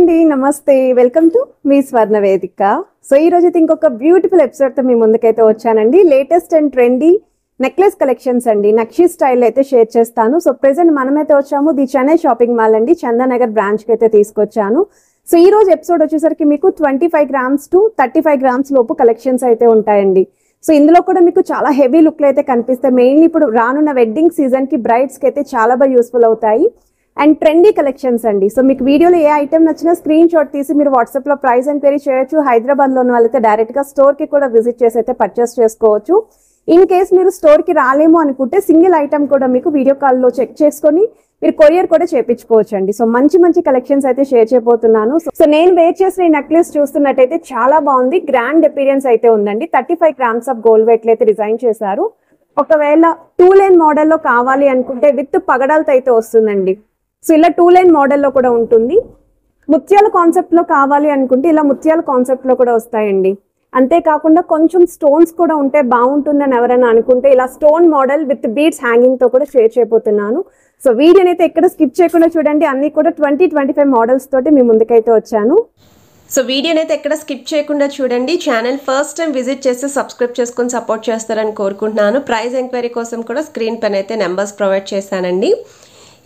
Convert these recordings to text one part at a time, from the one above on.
అండి నమస్తే welcome to me స్వర్ణ వేదిక. సో ఈ రోజు ఇంకొక బ్యూటిఫుల్ ఎపిసోడ్ తో మీ ముందుకైతే వచ్చానండి. Latest and trendy necklace collections అండి నక్షి స్టైల్ అయితే షేర్ చేస్తాను. సో ప్రెసెంట్ మనమైతే వచ్చాము ది చెన్నై షాపింగ్ మాల్ అండి, చందానగర్ బ్రాంచ్ కి అయితే తీసుకొచ్చాను. సో ఈ రోజు ఎపిసోడ్ వచ్చేసరికి మీకు 25 గ్రామ్స్ టు 35 గ్రామ్స్ లోపు కలెక్షన్స్ అయితే ఉంటాయండి. సో ఇందులో కూడా మీకు చాలా హెవీ లుక్లు అయితే కనిపిస్తాయి. మెయిన్లీ ఇప్పుడు రానున్న వెడ్డింగ్ సీజన్ కి బ్రైడ్స్ కి అయితే చాలా బాగా యూస్ఫుల్ అవుతాయి అండ్ ట్రెండీ కలెక్షన్స్ అండి. సో మీకు వీడియోలో ఏ ఐటమ్ నచ్చినా స్క్రీన్ షాట్ తీసి మీరు వాట్సాప్ లో ప్రైస్ ఎంక్వైరీ చేయొచ్చు. హైదరాబాద్ లో ఉన్న వాళ్ళైతే డైరెక్ట్ గా స్టోర్ కి కూడా విజిట్ చేసి అయితే పర్చేస్ చేసుకోవచ్చు. ఇన్ కేస్ మీరు స్టోర్ కి రాలేమో అనుకుంటే సింగిల్ ఐటమ్ కూడా మీకు వీడియో కాల్ లో చెక్ చేసుకొని మీరు కొరియర్ కూడా చేయించుకోవచ్చు అండి. సో మంచి మంచి కలెక్షన్స్ అయితే షేర్ చేయబోతున్నాను. సో నేను వేర్ చేసిన ఈ నెక్లెస్ చూస్తున్నట్టయితే చాలా బాగుంది, గ్రాండ్ అపీరియన్స్ అయితే ఉందండి. 35 గ్రామ్స్ ఆఫ్ గోల్డ్ వెయిట్ అయితే డిజైన్ చేశారు. ఒకవేళ 2 లైన్ మోడల్లో కావాలి అనుకుంటే విత్ పగడాలతో అయితే వస్తుందండి. సో ఇలా 2 లైన్ మోడల్లో కూడా ఉంటుంది. ముత్యాల కాన్సెప్ట్ లో కావాలి అనుకుంటే ఇలా ముత్యాల కాన్సెప్ట్ లో కూడా వస్తాయండి. అంతేకాకుండా కొంచెం స్టోన్స్ కూడా ఉంటే బాగుంటుందని ఎవరైనా అనుకుంటే ఇలా stone model with beads hanging తో కూడా షేర్ చేయబోతున్నాను. సో వీడియోని అయితే ఎక్కడ స్కిప్ చేయకుండా చూడండి. అన్ని కూడా 20-25 మోడల్స్ తోటి మీ ముందుకైతే వచ్చాను. సో వీడియోని అయితే ఎక్కడ స్కిప్ చేయకుండా చూడండి. ఛానల్ ఫస్ట్ టైం విజిట్ చేసి సబ్స్క్రైబ్ చేసుకొని సపోర్ట్ చేస్తారని కోరుకుంటున్నాను. ప్రైస్ ఎంక్వైరీ కోసం కూడా స్క్రీన్ పైన అయితే నెంబర్స్ ప్రొవైడ్ చేశానండి.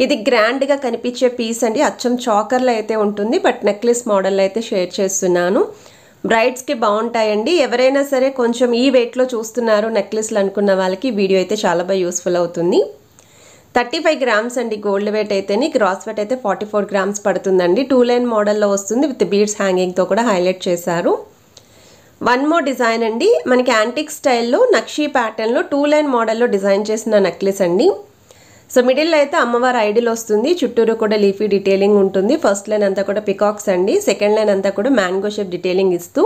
ఇది గ్రాండ్గా కనిపించే పీస్ అండి, అచ్చం చాకర్లో అయితే ఉంటుంది, బట్ నెక్లెస్ మోడల్ అయితే షేర్ చేస్తున్నాను. బ్రైడ్స్కి బాగుంటాయండి. ఎవరైనా సరే కొంచెం ఈ వెయిట్లో చూస్తున్నారు నెక్లెస్లు అనుకున్న వాళ్ళకి వీడియో అయితే చాలా బాగా యూస్ఫుల్ అవుతుంది. 35 గ్రామ్స్ అండి గోల్డ్ వెయిట్ అయితేని, గ్రాస్ వెయిట్ అయితే 44 గ్రామ్స్ పడుతుందండి. 2 లైన్ మోడల్లో వస్తుంది విత్ బీడ్స్ హ్యాంగింగ్తో కూడా హైలైట్ చేశారు. వన్ మోర్ డిజైన్ అండి, మనకి యాంటిక్ స్టైల్లో నక్షి ప్యాటర్న్లో 2 లైన్ మోడల్లో డిజైన్ చేసిన నెక్లెస్ అండి. సో మిడిల్లో అయితే అమ్మవారి ఐడిల్ వస్తుంది, చుట్టూరు కూడా లీఫీ డీటెయిలింగ్ ఉంటుంది. ఫస్ట్ లైన్ అంతా కూడా పికాక్స్ అండి, సెకండ్ లైన్ అంతా కూడా మ్యాంగో షేప్ డీటెయిలింగ్ ఇస్తూ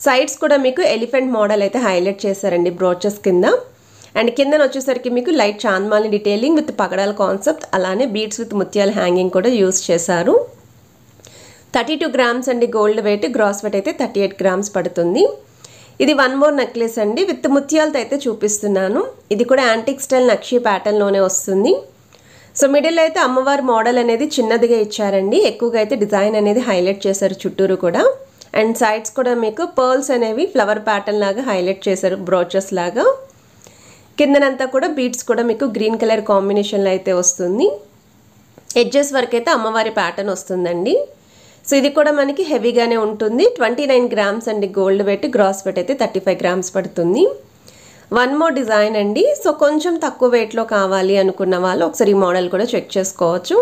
సైడ్స్ కూడా మీకు ఎలిఫెంట్ మోడల్ అయితే హైలైట్ చేశారండి బ్రోచెస్ కింద. అండ్ కిందన వచ్చేసరికి మీకు లైట్ చాంద్మాలి డీటెయిలింగ్ విత్ పగడాల కాన్సెప్ట్, అలానే బీడ్స్ విత్ ముత్యాల హ్యాంగింగ్ కూడా యూస్ చేశారు. 32 గ్రామ్స్ అండి గోల్డ్ వెయిట్, గ్రాస్ వెయిట్ అయితే 38 గ్రామ్స్ పడుతుంది. ఇది వన్ మోర్ నెక్లెస్ అండి విత్ ముత్యాలతో అయితే చూపిస్తున్నాను. ఇది కూడా యాంటిక్ స్టైల్ నక్షి ప్యాటర్న్లోనే వస్తుంది. సో మిడిల్ అయితే అమ్మవారి మోడల్ అనేది చిన్నదిగా ఇచ్చారండి, ఎక్కువగా అయితే డిజైన్ అనేది హైలైట్ చేశారు చుట్టూరు కూడా. అండ్ సైడ్స్ కూడా మీకు పర్ల్స్ అనేవి ఫ్లవర్ ప్యాటర్న్ లాగా హైలైట్ చేశారు బ్రోచెస్ లాగా. కిందనంతా కూడా బీడ్స్ కూడా మీకు గ్రీన్ కలర్ కాంబినేషన్లో అయితే వస్తుంది. ఎడ్జెస్ వరకు అయితే అమ్మవారి ప్యాటర్న్ వస్తుందండి. సో ఇది కూడా మనకి హెవీగానే ఉంటుంది. 29 గ్రామ్స్ అండి గోల్డ్ వెయిట్, గ్రాస్ వెయిట్ అయితే 35 గ్రామ్స్ పడుతుంది. వన్ మోర్ డిజైన్ అండి. సో కొంచెం తక్కువ వెయిట్లో కావాలి అనుకున్న వాళ్ళు ఒకసారి ఈ మోడల్ కూడా చెక్ చేసుకోవచ్చు.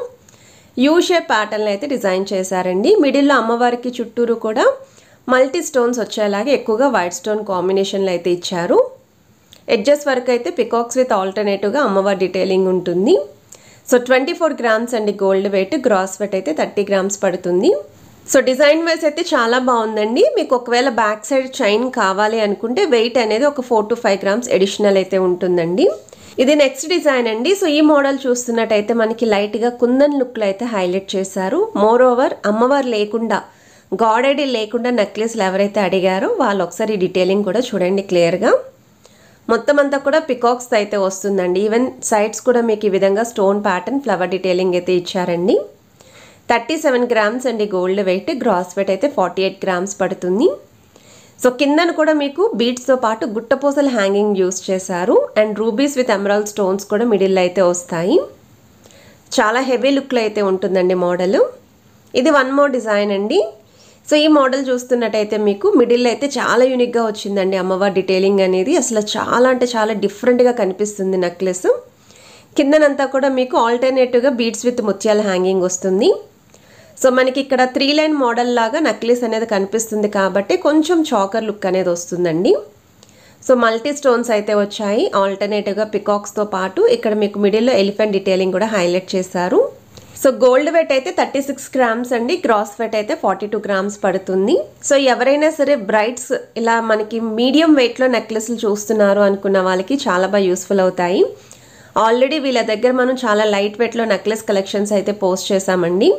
యూ షేప్ ప్యాటర్న్లో అయితే డిజైన్ చేశారండి. మిడిల్లో అమ్మవారికి చుట్టూరు కూడా మల్టీ స్టోన్స్ వచ్చేలాగా ఎక్కువగా వైట్ స్టోన్ కాంబినేషన్లో అయితే ఇచ్చారు. ఎడ్జెస్ వరకు అయితే పికాక్స్ విత్ ఆల్టర్నేటివ్గా అమ్మవారి డీటెయిలింగ్ ఉంటుంది. సో 24 గ్రామ్స్ అండి గోల్డ్ వెయిట్, గ్రాస్ వెయిట్ అయితే 30 గ్రామ్స్ పడుతుంది. సో డిజైన్ వైజ్ అయితే చాలా బాగుందండి. మీకు ఒకవేళ బ్యాక్ సైడ్ చైన్ కావాలి అనుకుంటే వెయిట్ అనేది ఒక 4 to 5 గ్రామ్స్ ఎడిషనల్ అయితే ఉంటుందండి. ఇది నెక్స్ట్ డిజైన్ అండి. సో ఈ మోడల్ చూస్తున్నట్టయితే మనకి లైట్గా కుందన్ లుక్లో అయితే హైలైట్ చేశారు. మోర్ ఓవర్ అమ్మవారు లేకుండా, గాడ్ ఐడి లేకుండా నెక్లెస్లు ఎవరైతే అడిగారో వాళ్ళు ఒకసారి డీటెయిలింగ్ కూడా చూడండి క్లియర్గా. మొత్తం అంతా కూడా పికాక్స్ అయితే వస్తుందండి. ఈవెన్ సైడ్స్ కూడా మీకు ఈ విధంగా స్టోన్ ప్యాటర్న్ ఫ్లవర్ డీటెయిలింగ్ అయితే ఇచ్చారండి. 37 గ్రామ్స్ అండి గోల్డ్ వెయిట్, గ్రాస్ వెయిట్ అయితే 48 గ్రామ్స్ పడుతుంది. సో కిందను కూడా మీకు బీడ్స్తో పాటు గుట్టపూసల హ్యాంగింగ్ యూస్ చేశారు. And rubies with emerald stones కూడా మిడిల్ అయితే వస్తాయి. చాలా హెవీ లుక్లో అయితే ఉంటుందండి మోడల్. ఇది వన్ మోర్ డిజైన్ అండి. సో ఈ మోడల్ చూస్తున్నట్టయితే మీకు మిడిల్ అయితే చాలా యూనిక్గా వచ్చిందండి అమ్మవారి డీటెయిలింగ్ అనేది. అసలు చాలా అంటే చాలా డిఫరెంట్గా కనిపిస్తుంది నెక్లెస్. కిందనంతా కూడా మీకు ఆల్టర్నేటివ్గా బీడ్స్ విత్ ముత్యాల హ్యాంగింగ్ వస్తుంది. సో మనకి ఇక్కడ 3 లైన్ మోడల్ లాగా నెక్లెస్ అనేది కనిపిస్తుంది కాబట్టి కొంచెం చాకర్ లుక్ అనేది వస్తుందండి. సో మల్టీ స్టోన్స్ అయితే వచ్చాయి, ఆల్టర్నేటివ్గా పికాక్స్తో పాటు ఇక్కడ మీకు మిడిల్లో ఎలిఫెంట్ డీటెయిలింగ్ కూడా హైలైట్ చేశారు. సో గోల్డ్ వెయిట్ అయితే 36 గ్రామ్స్ అండి, గ్రాస్ వెయిట్ అయితే 42 గ్రామ్స్ పడుతుంది. సో ఎవరైనా సరే బ్రైడ్స్ ఇలా మనకి మీడియం వెయిట్లో నెక్లెస్లు చూస్తున్నారు అనుకున్న వాళ్ళకి చాలా బాగా యూస్ఫుల్ అవుతాయి. ఆల్రెడీ వీళ్ళ దగ్గర మనం చాలా లైట్ వెయిట్లో నెక్లెస్ కలెక్షన్స్ అయితే పోస్ట్ చేసామండి.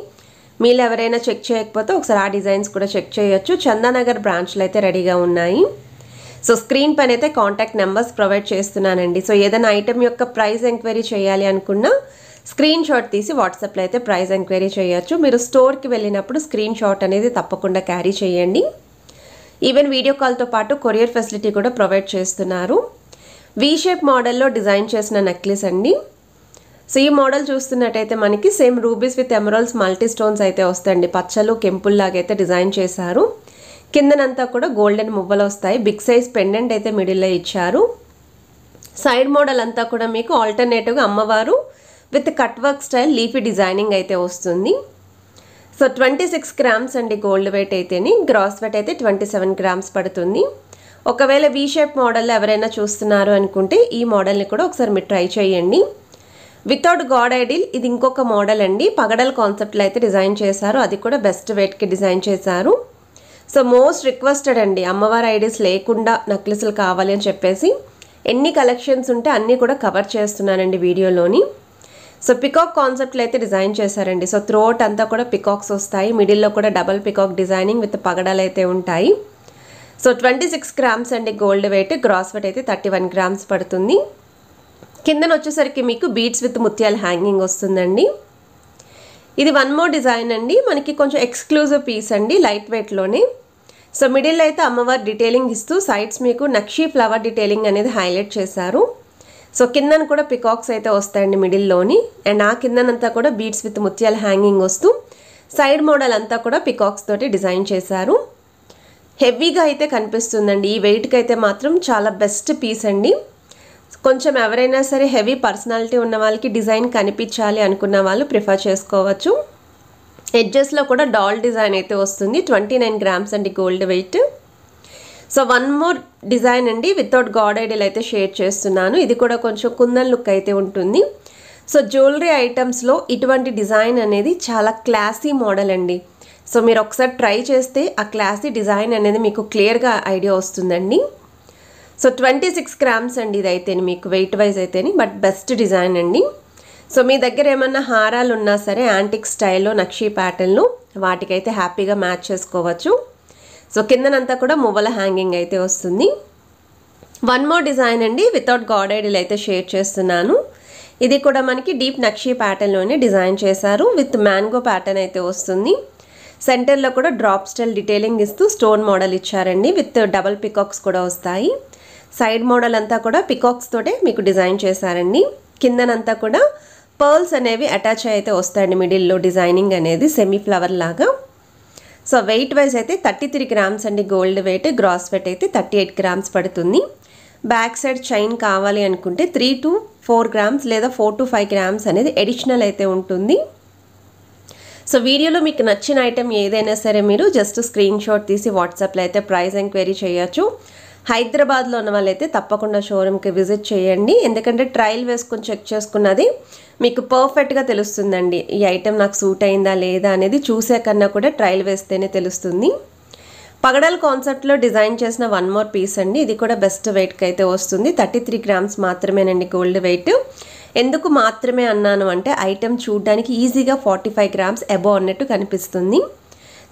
మీరు ఎవరైనా చెక్ చేయకపోతే ఒకసారి ఆ డిజైన్స్ కూడా చెక్ చేయొచ్చు. చందానగర్ బ్రాంచ్లో అయితే రెడీగా ఉన్నాయి. సో స్క్రీన్ పైన అయితే కాంటాక్ట్ నెంబర్స్ ప్రొవైడ్ చేస్తున్నానండి. సో ఏదైనా ఐటమ్ యొక్క ప్రైస్ ఎంక్వైరీ చేయాలి అనుకున్నా స్క్రీన్ షాట్ తీసి వాట్సాప్లో అయితే ప్రైస్ ఎంక్వైరీ చేయొచ్చు. మీరు స్టోర్కి వెళ్ళినప్పుడు స్క్రీన్ షాట్ అనేది తప్పకుండా క్యారీ చేయండి. ఈవెన్ వీడియో కాల్తో పాటు కొరియర్ ఫెసిలిటీ కూడా ప్రొవైడ్ చేస్తున్నారు. వీ షేప్ మోడల్లో డిజైన్ చేసిన నెక్లెస్ అండి. సో ఈ మోడల్ చూస్తున్నట్టయితే మనకి same rubies with emeralds multi stones అయితే వస్తాయండి. పచ్చలు కెంపుల్లాగా అయితే డిజైన్ చేశారు. కిందనంతా కూడా గోల్డెన్ మువ్వలు వస్తాయి. బిగ్ సైజ్ పెండెంట్ అయితే మిడిల్లో ఇచ్చారు. సైడ్ మోడల్ అంతా కూడా మీకు ఆల్టర్నేటివ్గా అమ్మవారు with cut work style leafy designing అయితే వస్తుంది. సో 26 గ్రామ్స్ అండి గోల్డ్ వెయిట్ అయితేని, గ్రాస్ వెయిట్ అయితే 27 గ్రామ్స్ పడుతుంది. ఒకవేళ వీ షేప్ మోడల్లో ఎవరైనా చూస్తున్నారు అనుకుంటే ఈ మోడల్ని కూడా ఒకసారి మీరు ట్రై చేయండి. వితౌట్ గాడ్ ఐడిల్ ఇది ఇంకొక మోడల్ అండి. పగడల్ కాన్సెప్ట్లో అయితే డిజైన్ చేశారు. అది కూడా బెస్ట్ వెయిట్కి డిజైన్ చేశారు. సో మోస్ట్ రిక్వెస్టెడ్ అండి, అమ్మవారి ఐడిల్స్ లేకుండా నెక్లెస్లు కావాలి అని చెప్పేసి ఎన్ని కలెక్షన్స్ ఉంటే అన్నీ కూడా కవర్ చేస్తున్నానండి వీడియోలోని. సో పికాక్ కాన్సెప్ట్లో అయితే డిజైన్ చేశారండి. సో త్రోట్ అంతా కూడా పికాక్స్ వస్తాయి. మిడిల్లో కూడా డబల్ పికాక్ డిజైనింగ్ విత్ పగడాలు అయితే ఉంటాయి. సో 26 గ్రామ్స్ అండి గోల్డ్ వెయిట్, గ్రాస్ వెయిట్ అయితే 31 గ్రామ్స్ పడుతుంది. కిందన వచ్చేసరికి మీకు బీడ్స్ విత్ ముత్యాల హ్యాంగింగ్ వస్తుందండి. ఇది వన్ మోర్ డిజైన్ అండి. మనకి కొంచెం ఎక్స్క్లూజివ్ పీస్ అండి, లైట్ వెయిట్లోనే. సో మిడిల్ అయితే అమ్మవారి డీటెయిలింగ్ ఇస్తూ సైడ్స్ మీకు నక్షీ ఫ్లవర్ డీటెయిలింగ్ అనేది హైలైట్ చేశారు. సో కిందన కూడా పికాక్స్ అయితే వస్తాయండి మిడిల్లోని. అండ్ ఆ కిందనంతా కూడా బీడ్స్ విత్ ముత్యాల హ్యాంగింగ్ వస్తూ సైడ్ మోడల్ అంతా కూడా పికాక్స్ తోటి డిజైన్ చేశారు. హెవీగా అయితే కనిపిస్తుందండి. ఈ వెయిట్కి అయితే మాత్రం చాలా బెస్ట్ పీస్ అండి. కొంచెం ఎవరైనా సరే హెవీ పర్సనాలిటీ ఉన్న వాళ్ళకి డిజైన్ కనిపించాలి అనుకున్న వాళ్ళు ప్రిఫర్ చేసుకోవచ్చు. ఎడ్జెస్లో కూడా డాల్ డిజైన్ అయితే వస్తుంది. 29 గ్రామ్స్ అండి gold weight. So one more design అండి, వితౌట్ గాడ్ ఐడిల్ అయితే షేర్ చేస్తున్నాను. ఇది కూడా కొంచెం కుందన్ లుక్ అయితే ఉంటుంది. సో జ్యువెలరీ ఐటమ్స్లో ఇటువంటి డిజైన్ అనేది చాలా క్లాసీ మోడల్ అండి. సో మీరు ఒకసారి ట్రై చేస్తే ఆ క్లాసీ డిజైన్ అనేది మీకు క్లియర్గా ఐడియా వస్తుందండి. సో 26 గ్రామ్స్ అండి ఇది అయితేని, మీకు వెయిట్ వైజ్ అయితేని, బట్ బెస్ట్ డిజైన్ అండి. సో మీ దగ్గర ఏమన్నా హారాలు ఉన్నా సరే యాంటిక్ స్టైల్లో నక్షీ ప్యాటర్న్లు వాటికైతే హ్యాపీగా మ్యాచ్ చేసుకోవచ్చు. సో కిందనంతా కూడా మువ్వల హ్యాంగింగ్ అయితే వస్తుంది. వన్ మోర్ డిజైన్ అండి, వితౌట్ గాడ్ ఐడిల్ అయితే షేర్ చేస్తున్నాను. ఇది కూడా మనకి డీప్ నక్షీ ప్యాటర్న్లోనే డిజైన్ చేశారు. విత్ మ్యాంగో ప్యాటర్న్ అయితే వస్తుంది. సెంటర్లో కూడా డ్రాప్ స్టైల్ డీటెయిలింగ్ ఇస్తూ స్టోన్ మోడల్ ఇచ్చారండి. విత్ డబల్ పికాక్స్ కూడా వస్తాయి. సైడ్ మోడల్ అంతా కూడా పికాక్స్ తోటే మీకు డిజైన్ చేశారండి. కిందనంతా కూడా పర్ల్స్ అనేవి అటాచ్ అయితే వస్తాయండి. మిడిల్లో డిజైనింగ్ అనేది సెమీ ఫ్లవర్ లాగా. సో వెయిట్ వైజ్ అయితే 33 గ్రామ్స్ అండి గోల్డ్ వెయిట్, గ్రాస్ వెయిట్ అయితే 38 గ్రామ్స్ పడుతుంది. బ్యాక్ సైడ్ చైన్ కావాలి అనుకుంటే 3 to 4 గ్రామ్స్ లేదా 4 to 5 గ్రామ్స్ అనేది అడిషనల్ అయితే ఉంటుంది. సో వీడియోలో మీకు నచ్చిన ఐటెం ఏదైనా సరే మీరు జస్ట్ స్క్రీన్ షాట్ తీసి వాట్సాప్లో అయితే ప్రైస్ ఎంక్వైరీ చేయొచ్చు. హైదరాబాద్లో ఉన్న వాళ్ళైతే తప్పకుండా షోరూమ్కి విజిట్ చేయండి. ఎందుకంటే ట్రయల్ వేసుకొని చెక్ చేసుకున్నది మీకు పర్ఫెక్ట్గా తెలుస్తుందండి. ఈ ఐటెం నాకు సూట్ అయిందా లేదా అనేది చూసే కన్నా కూడా ట్రయల్ వేస్తేనే తెలుస్తుంది. పగడల్ కాన్సెప్ట్లో డిజైన్ చేసిన వన్ మోర్ పీస్ అండి. ఇది కూడా బెస్ట్ వెయిట్కి అయితే వస్తుంది. 33 గ్రామ్స్ మాత్రమేనండి గోల్డ్ వెయిట్. ఎందుకు మాత్రమే అన్నాను అంటే ఐటెం చూడడానికి ఈజీగా 45 గ్రామ్స్ అబోవ్ అన్నట్టు కనిపిస్తుంది.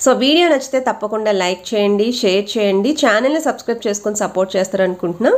సో వీడియో నచ్చితే తప్పకుండా లైక్ చేయండి, షేర్ చేయండి, ఛానల్ని సబ్స్క్రైబ్ చేసుకొని సపోర్ట్ చేస్తారనుకుంటున్నాను.